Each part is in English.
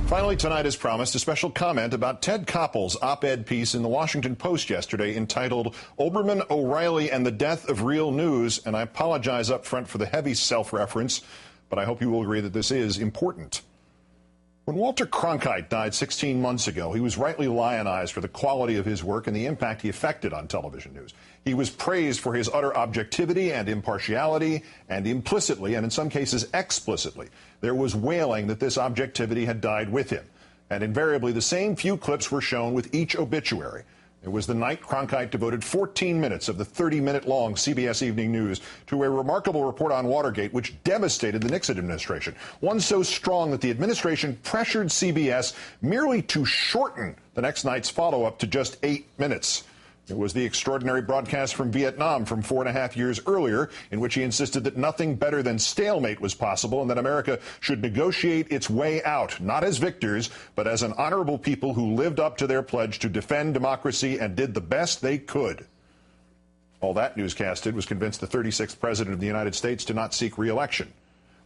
Finally tonight, as promised, a special comment about Ted Koppel's op-ed piece in the Washington Post yesterday entitled Olbermann, O'Reilly, and the Death of Real News. And I apologize up front for the heavy self-reference, but I hope you will agree that this is important. When Walter Cronkite died 16 months ago, he was rightly lionized for the quality of his work and the impact he effected on television news. He was praised for his utter objectivity and impartiality, and implicitly, and in some cases explicitly, there was wailing that this objectivity had died with him. And invariably, the same few clips were shown with each obituary. It was the night Cronkite devoted 14 minutes of the 30-minute-long CBS Evening News to a remarkable report on Watergate, which devastated the Nixon administration. One so strong that the administration pressured CBS merely to shorten the next night's follow-up to just 8 minutes. It was the extraordinary broadcast from Vietnam from 4.5 years earlier, in which he insisted that nothing better than stalemate was possible and that America should negotiate its way out, not as victors, but as an honorable people who lived up to their pledge to defend democracy and did the best they could. All that newscast did was convince the 36th president of the United States to not seek re-election.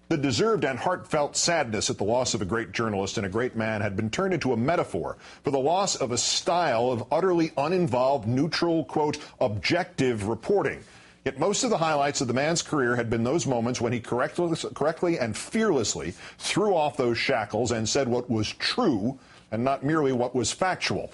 The deserved and heartfelt sadness at the loss of a great journalist and a great man had been turned into a metaphor for the loss of a style of utterly uninvolved, neutral, quote, objective reporting. Yet most of the highlights of the man's career had been those moments when he correctly and fearlessly threw off those shackles and said what was true and not merely what was factual.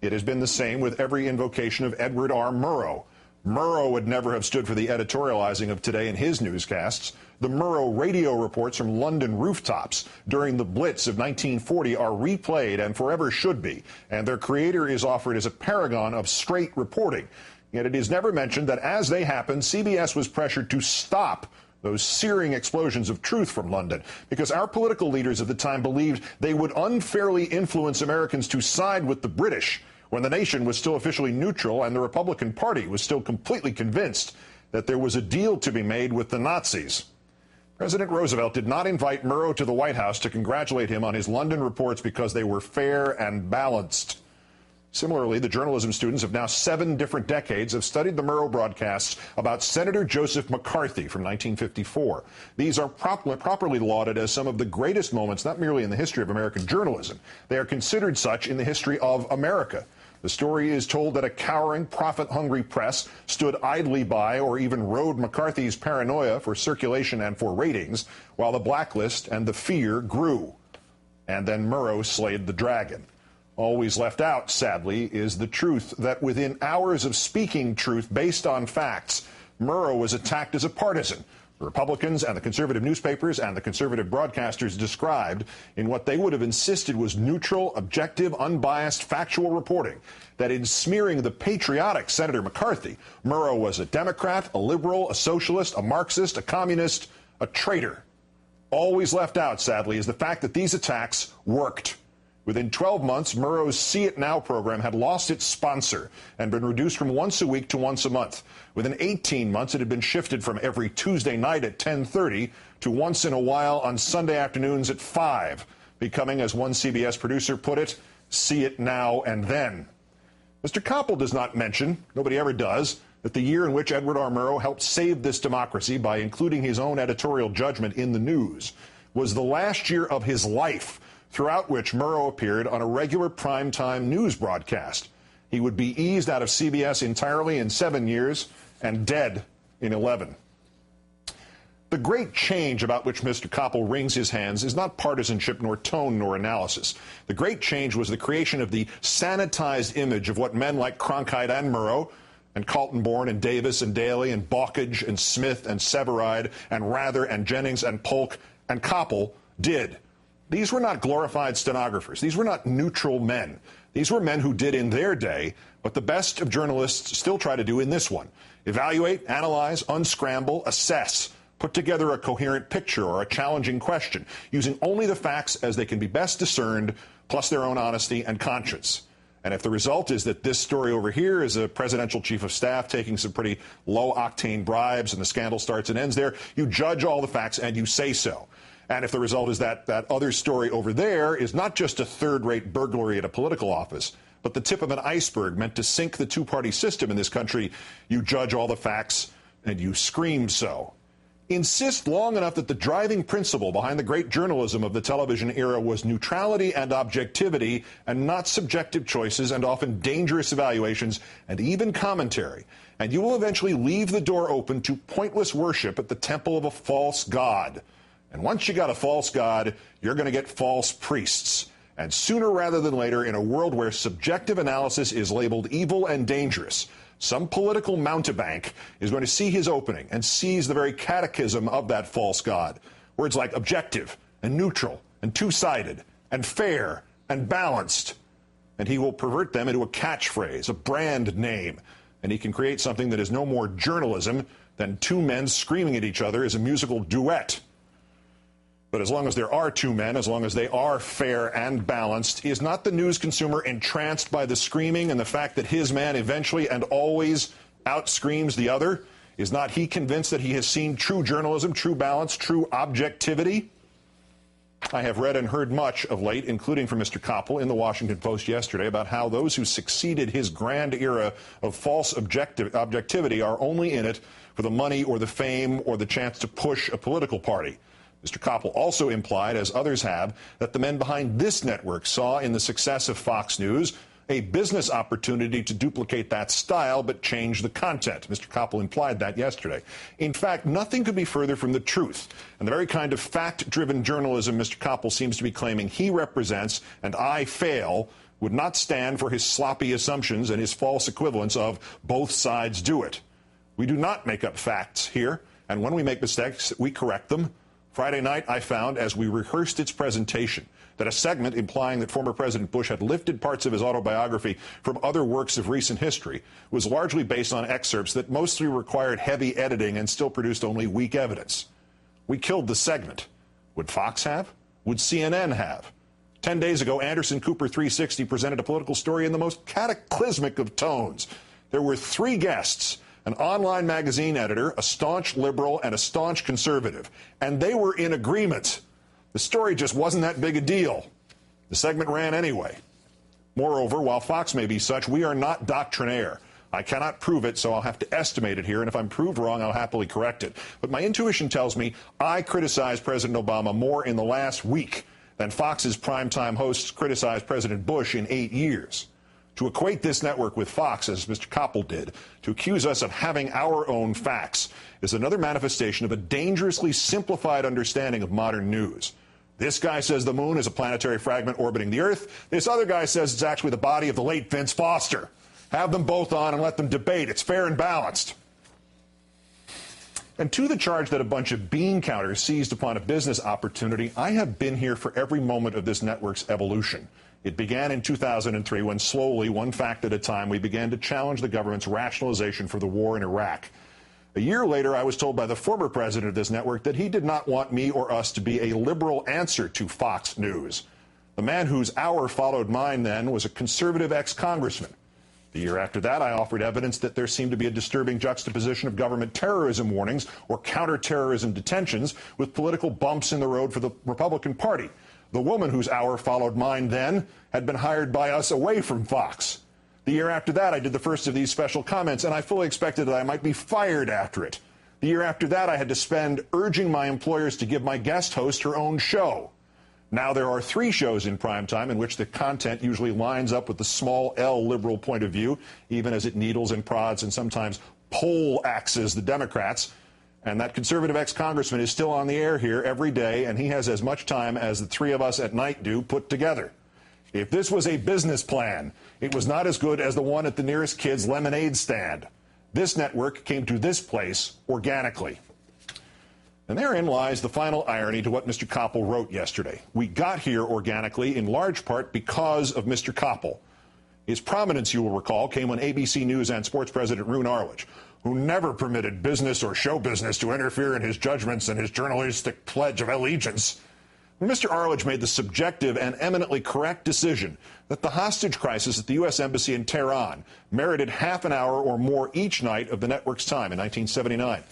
It has been the same with every invocation of Edward R. Murrow. Murrow would never have stood for the editorializing of today in his newscasts. The Murrow radio reports from London rooftops during the Blitz of 1940 are replayed and forever should be, and their creator is offered as a paragon of straight reporting. Yet it is never mentioned that as they happened, CBS was pressured to stop those searing explosions of truth from London, because our political leaders of the time believed they would unfairly influence Americans to side with the British when the nation was still officially neutral and the Republican Party was still completely convinced that there was a deal to be made with the Nazis. President Roosevelt did not invite Murrow to the White House to congratulate him on his London reports because they were fair and balanced. Similarly, the journalism students of now 7 different decades have studied the Murrow broadcasts about Senator Joseph McCarthy from 1954. These are properly lauded as some of the greatest moments, not merely in the history of American journalism. They are considered such in the history of America. The story is told that a cowering, profit-hungry press stood idly by or even rode McCarthy's paranoia for circulation and for ratings, while the blacklist and the fear grew. And then Murrow slayed the dragon. Always left out, sadly, is the truth that within hours of speaking truth based on facts, Murrow was attacked as a partisan. The Republicans and the conservative newspapers and the conservative broadcasters described in what they would have insisted was neutral, objective, unbiased, factual reporting, that in smearing the patriotic Senator McCarthy, Murrow was a Democrat, a liberal, a socialist, a Marxist, a communist, a traitor. Always left out, sadly, is the fact that these attacks worked. Within 12 months, Murrow's See It Now program had lost its sponsor and been reduced from once a week to once a month. Within 18 months, it had been shifted from every Tuesday night at 10:30 to once in a while on Sunday afternoons at 5, becoming, as one CBS producer put it, See It Now and Then. Mr. Koppel does not mention, nobody ever does, that the year in which Edward R. Murrow helped save this democracy by including his own editorial judgment in the news was the last year of his life, throughout which Murrow appeared on a regular primetime news broadcast. He would be eased out of CBS entirely in 7 years and dead in 11. The great change about which Mr. Koppel wrings his hands is not partisanship nor tone nor analysis. The great change was the creation of the sanitized image of what men like Cronkite and Murrow and Kaltenborn and Davis and Daley and Balkage and Smith and Severide and Rather and Jennings and Polk and Koppel did. These were not glorified stenographers. These were not neutral men. These were men who did in their day what the best of journalists still try to do in this one: evaluate, analyze, unscramble, assess, put together a coherent picture or a challenging question, using only the facts as they can be best discerned, plus their own honesty and conscience. And if the result is that this story over here is a presidential chief of staff taking some pretty low-octane bribes and the scandal starts and ends there, you judge all the facts and you say so. And if the result is that that other story over there is not just a third-rate burglary at a political office, but the tip of an iceberg meant to sink the two-party system in this country, you judge all the facts and you scream so. insist long enough that the driving principle behind the great journalism of the television era was neutrality and objectivity and not subjective choices and often dangerous evaluations and even commentary. And you will eventually leave the door open to pointless worship at the temple of a false god. And once you got a false god, you're going to get false priests. And sooner rather than later, in a world where subjective analysis is labeled evil and dangerous, some political mountebank is going to see his opening and seize the very catechism of that false god. Words like objective and neutral and two-sided and fair and balanced. And he will pervert them into a catchphrase, a brand name. And he can create something that is no more journalism than two men screaming at each other as a musical duet. But as long as there are two men, as long as they are fair and balanced, is not the news consumer entranced by the screaming and the fact that his man eventually and always outscreams the other? Is not he convinced that he has seen true journalism, true balance, true objectivity? I have read and heard much of late, including from Mr. Koppel in the Washington Post yesterday, about how those who succeeded his grand era of false objectivity are only in it for the money or the fame or the chance to push a political party. Mr. Koppel also implied, as others have, that the men behind this network saw in the success of Fox News a business opportunity to duplicate that style but change the content. Mr. Koppel implied that yesterday. In fact, nothing could be further from the truth. And the very kind of fact-driven journalism Mr. Koppel seems to be claiming he represents, and I fail, would not stand for his sloppy assumptions and his false equivalence of both sides do it. We do not make up facts here, and when we make mistakes, we correct them. Friday night, I found, as we rehearsed its presentation, that a segment implying that former President Bush had lifted parts of his autobiography from other works of recent history was largely based on excerpts that mostly required heavy editing and still produced only weak evidence. We killed the segment. Would Fox have? Would CNN have? 10 days ago, Anderson Cooper 360 presented a political story in the most cataclysmic of tones. There were three guests: an online magazine editor, a staunch liberal, and a staunch conservative. And they were in agreement. The story just wasn't that big a deal. The segment ran anyway. Moreover, while Fox may be such, we are not doctrinaire. I cannot prove it, so I'll have to estimate it here, and if I'm proved wrong, I'll happily correct it. But my intuition tells me I criticized President Obama more in the last week than Fox's primetime hosts criticized President Bush in 8 years. To equate this network with Fox, as Mr. Koppel did, to accuse us of having our own facts, is another manifestation of a dangerously simplified understanding of modern news. This guy says the moon is a planetary fragment orbiting the Earth. This other guy says it's actually the body of the late Vince Foster. Have them both on and let them debate. It's fair and balanced. And to the charge that a bunch of bean counters seized upon a business opportunity, I have been here for every moment of this network's evolution. It began in 2003 when slowly, one fact at a time, we began to challenge the government's rationalization for the war in Iraq. A year later, I was told by the former president of this network that he did not want me or us to be a liberal answer to Fox News. The man whose hour followed mine then was a conservative ex-congressman. The year after that, I offered evidence that there seemed to be a disturbing juxtaposition of government terrorism warnings or counterterrorism detentions with political bumps in the road for the Republican Party. The woman whose hour followed mine then had been hired by us away from Fox. The year after that, I did the first of these special comments, and I fully expected that I might be fired after it. The year after that, I had to spend urging my employers to give my guest host her own show. Now there are 3 shows in primetime in which the content usually lines up with the small L liberal point of view, even as it needles and prods and sometimes pole axes the Democrats. And that conservative ex-congressman is still on the air here every day, and he has as much time as the 3 of us at night do put together. If this was a business plan, it was not as good as the one at the nearest kid's lemonade stand. This network came to this place organically. And therein lies the final irony to what Mr. Koppel wrote yesterday. We got here organically in large part because of Mr. Koppel. His prominence, you will recall, came when ABC News and sports president Roone Arledge, who never permitted business or show business to interfere in his judgments and his journalistic pledge of allegiance. When Mr. Arledge made the subjective and eminently correct decision that the hostage crisis at the U.S. Embassy in Tehran merited half an hour or more each night of the network's time in 1979.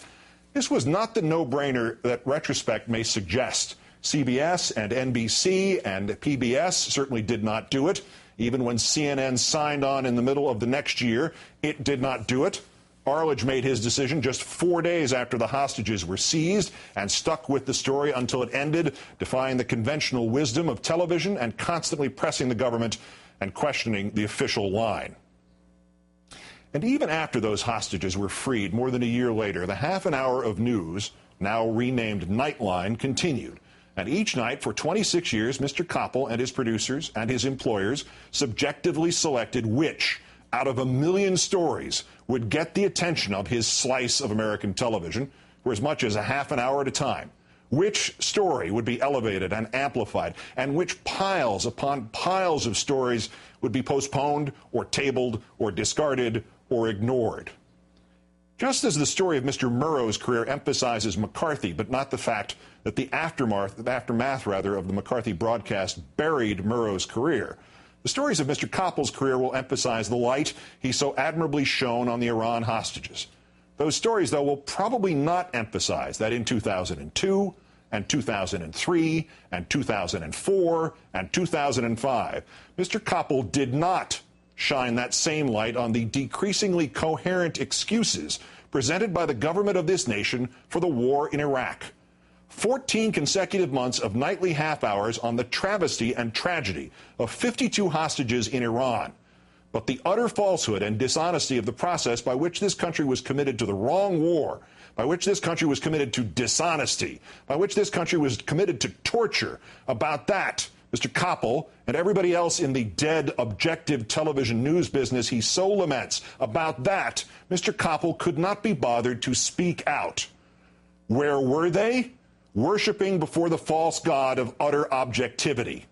This was not the no-brainer that retrospect may suggest. CBS and NBC and PBS certainly did not do it. Even when CNN signed on in the middle of the next year, it did not do it. Arledge made his decision just 4 days after the hostages were seized and stuck with the story until it ended, defying the conventional wisdom of television and constantly pressing the government and questioning the official line. And even after those hostages were freed more than a year later, the half an hour of news, now renamed Nightline, continued. And each night for 26 years, Mr. Koppel and his producers and his employers subjectively selected which, out of a million stories, would get the attention of his slice of American television for as much as a half an hour at a time. Which story would be elevated and amplified, and which piles upon piles of stories would be postponed or tabled or discarded or ignored. Just as the story of Mr. Murrow's career emphasizes McCarthy, but not the fact that the aftermath of the McCarthy broadcast buried Murrow's career, the stories of Mr. Koppel's career will emphasize the light he so admirably shone on the Iran hostages. Those stories, though, will probably not emphasize that in 2002 and 2003 and 2004 and 2005, Mr. Koppel did not shine that same light on the decreasingly coherent excuses presented by the government of this nation for the war in Iraq. 14 consecutive months of nightly half hours on the travesty and tragedy of 52 hostages in Iran. But the utter falsehood and dishonesty of the process by which this country was committed to the wrong war, by which this country was committed to dishonesty, by which this country was committed to torture, about that, Mr. Koppel and everybody else in the dead objective television news business he so laments, about that, Mr. Koppel could not be bothered to speak out. Where were they? Worshipping before the false god of utter objectivity.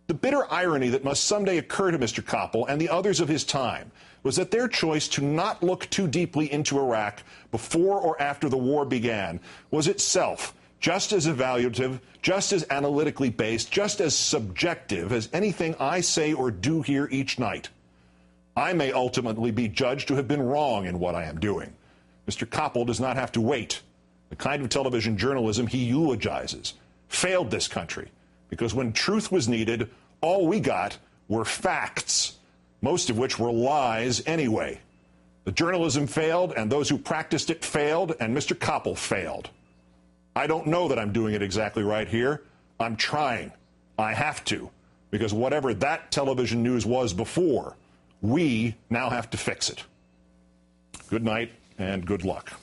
The bitter irony that must someday occur to Mr. Koppel and the others of his time was that their choice to not look too deeply into Iraq before or after the war began was itself just as evaluative, just as analytically based, just as subjective as anything I say or do here each night. I may ultimately be judged to have been wrong in what I am doing. Mr. Koppel does not have to wait. The kind of television journalism he eulogizes failed this country, because when truth was needed, all we got were facts, most of which were lies anyway. The journalism failed, and those who practiced it failed, and Mr. Koppel failed. I don't know that I'm doing it exactly right here. I'm trying. I have to, because whatever that television news was before, we now have to fix it. Good night and good luck.